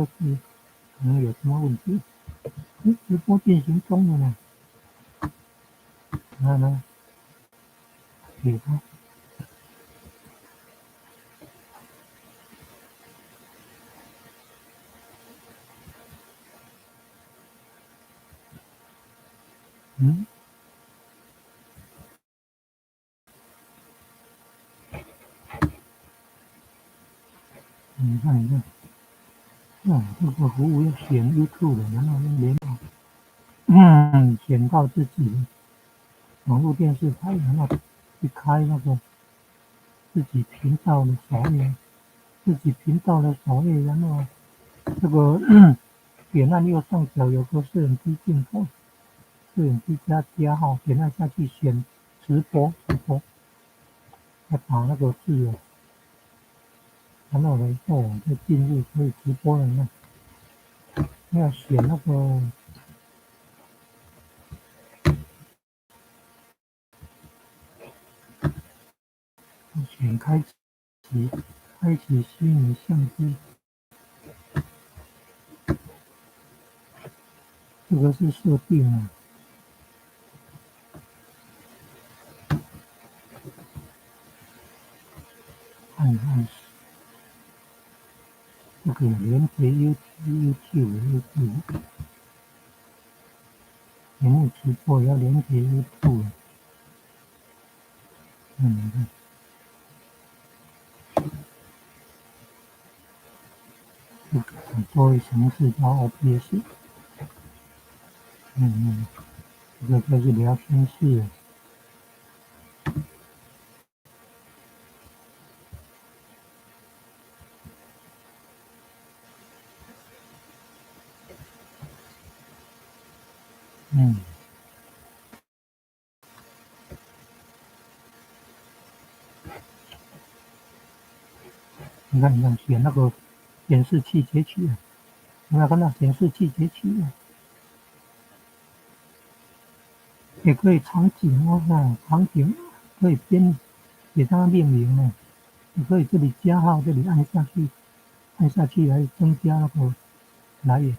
是可能有什么问题。直播进行中了呢，那给他，你看，这个服务要选 YouTube 的，然后连选到自己的网络电视台，然后去开那个自己频道的首页，然后这个点按右上角有个摄影机镜头，摄影机加号，点按下去选直播，再把那个字然后了以后再进入可以直播了呢。要选那个选开启虚拟相机，这个是设定啊。看这个连接 YouTube，节目直播要连接 YouTube。作为程式叫 OBS。这个就是聊天室。你看，选那个显示器截取，有没有看到显示器截取？也可以场景场景可以给它命名呢。你可以这里加号，这里按下去来增加那个来源。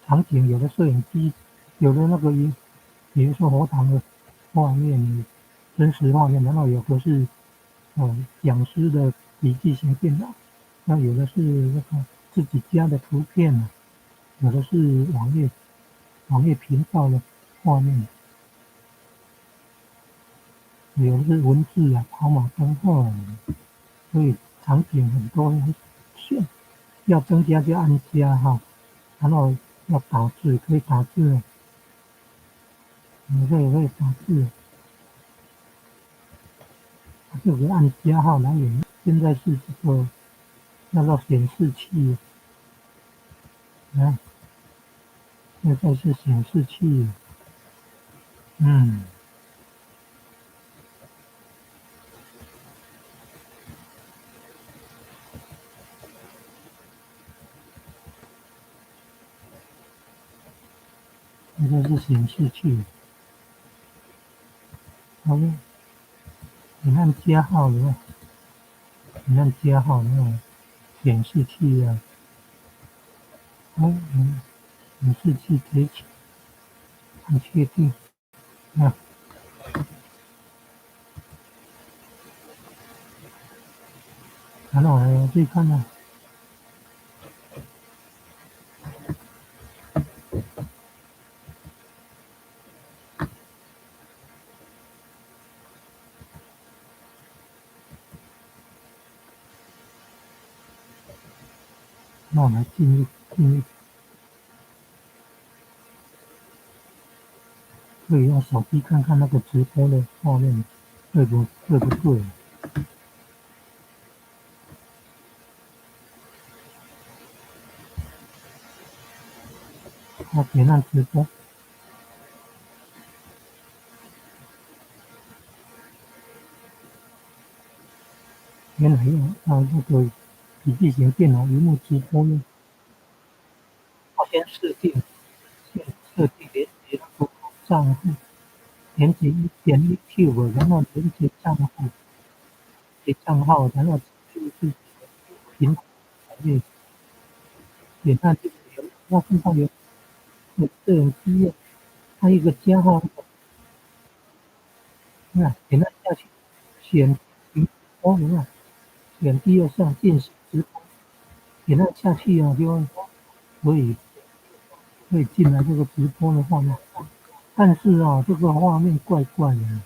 场景有的摄影机，有的那个比如说佛堂的画面，真实画面，然后有的是讲师的笔记型电脑，那有的是那个自己加的图片啊，有的是网页频道的画面，有的是文字啊，跑马灯号，所以场景很多，要增加就按加哈，然后要打字可以打字，也可以打字，这个按加号来源。现在是这个那个显示器，现在是显示器，现在是显示器。好了，你按加号的话，显示器啊，显示器可以按确定，然后我再看呢，那我们进入，可以用手机看看那个直播的画面，对不对？点按直播，原来用那个笔记型电脑屏幕直播用，先设定连接那个账户，连接YouTube，然后连接账号，然后就是平对，点按就有，那身上有摄影机，它一个加号，你看点按下去，选直播，你看选第二项进行直播，点按下去啊，就可以进来这个直播的画面。但是啊，这个画面怪怪的，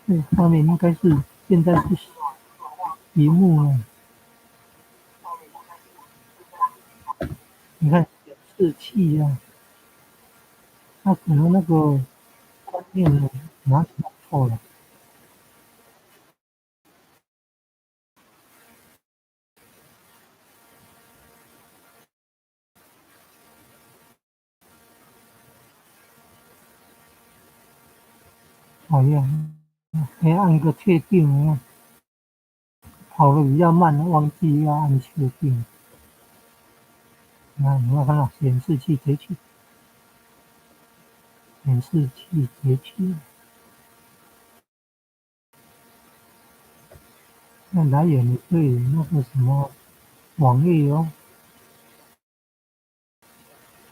这画面应该是现在是屏幕呢，你看显示器啊，它可能那个观念呢哪里弄错了？好像还按个确定啊，跑得比较慢，忘记要按确定。你要看到显示器截取，显示器截取，那来源你可以那个什么网页哦，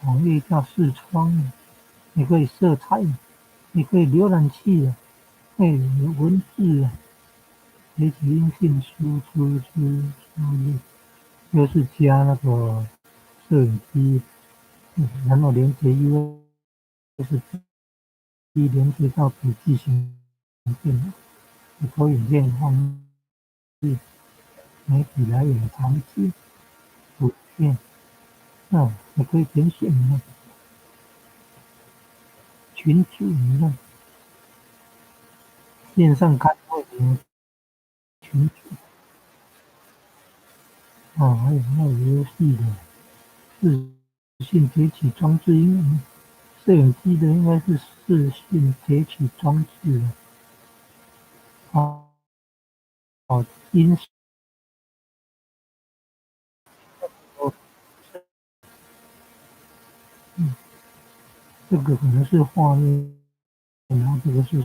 网页叫视窗，你可以色彩，你可以浏览器啊，可以文字啊，截取音讯输入，就是加那个摄影机，然后连接 USB 连接到笔记型电脑，投影片放置媒体来源场景图片，你可以点选群组，你看线上开会的群组还有游戏的视讯截取装置，因为摄影机的应该是视讯截取装置的哦音哦，嗯，这个可能是画面，然后这个是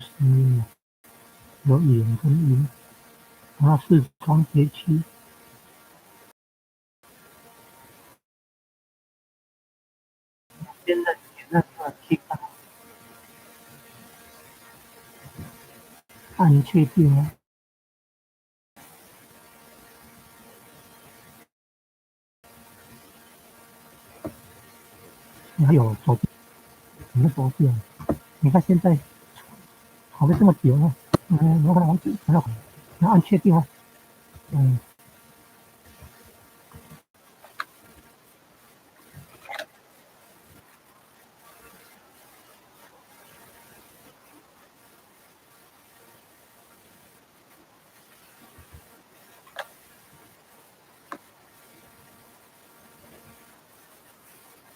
声音的，有影跟音，然后视窗截取，现在点那个去按确定啊，还有手机，什么手机啊？你看现在跑了这么久了，你要看网址，然后按确定啊，嗯，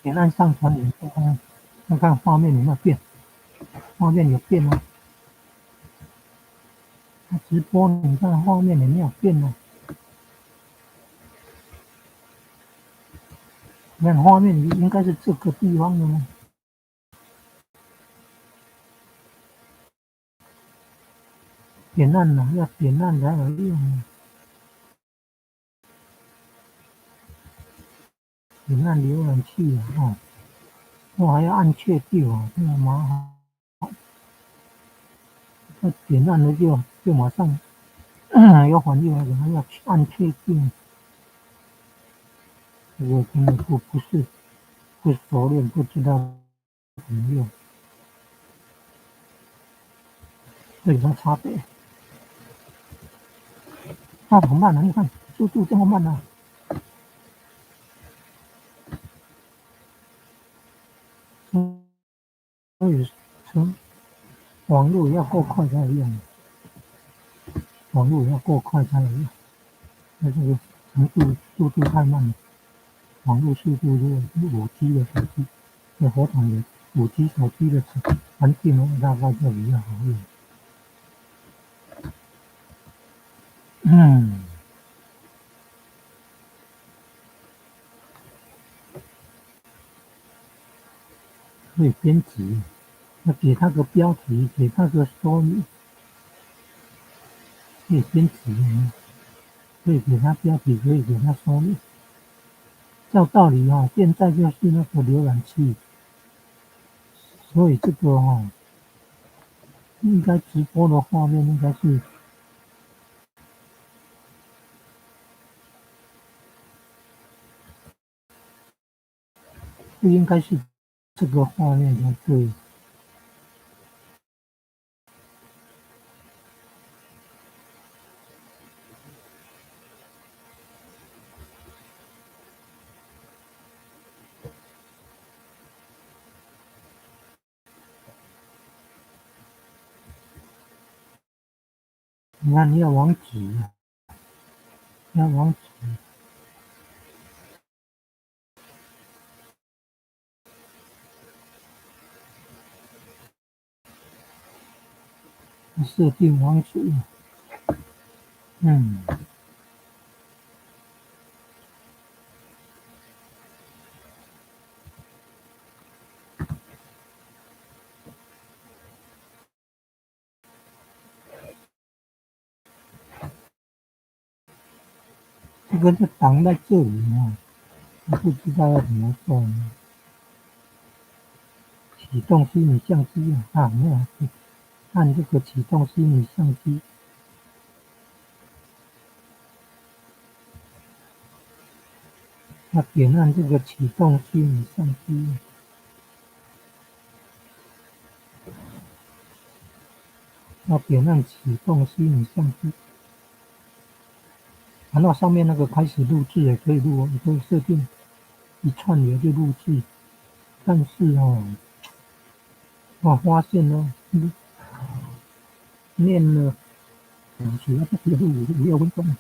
点按上传，你看画面有没有变，画面有变吗？直播你看画面有没有变呢？你看画面应该是这个地方的呢，点按了，要点按才有用啊，点按浏览器啊，我还要按确定啊，这个麻烦。那点按了就马上要反应了，还要按确定，我根本不是不熟练，不知道怎么用，这有什么差别？那怎么办呢？你看速度这么慢呢、所以从网络要够快才有用，网络要够快才有用。那这个速度太慢了，网络速度如果是5G 的手机，那合同的5G 手机的环境大概就比较好用。嗯，可以编辑，要给它个标题，给它个说明，可以编辑，可以给它标题，可以给它说明。照道理现在就是那个浏览器，所以这个应该直播的画面应该是不应该是这个画面才对。你看，你要网址，你要网址设定网址，嗯，这个就挡在这里我不知道要怎么做呢。启动虚拟相机没有，按这个启动虚拟相机，要点按这个启动虚拟相机，要点按启动虚拟相机。然后上面那个开始录制也可以录，也可以设定一串流就录制。但是我发现念了主要是5分钟，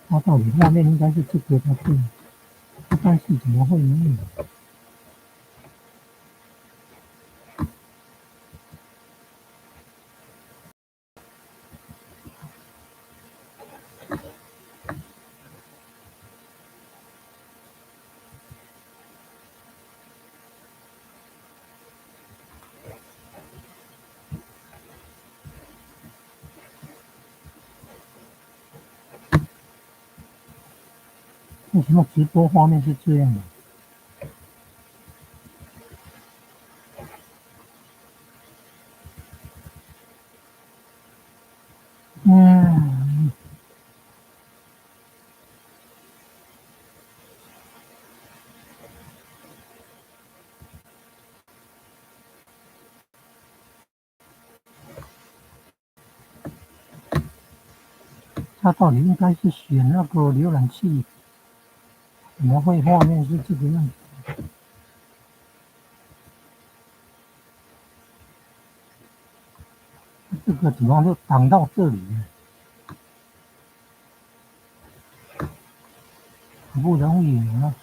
它到底画面应该是这个才对，但是怎么会没有？为什么直播画面是这样的？嗯，它到底应该是选那个浏览器，怎么会画面是这个样子？这个怎么就挡到这里了？不容易啊！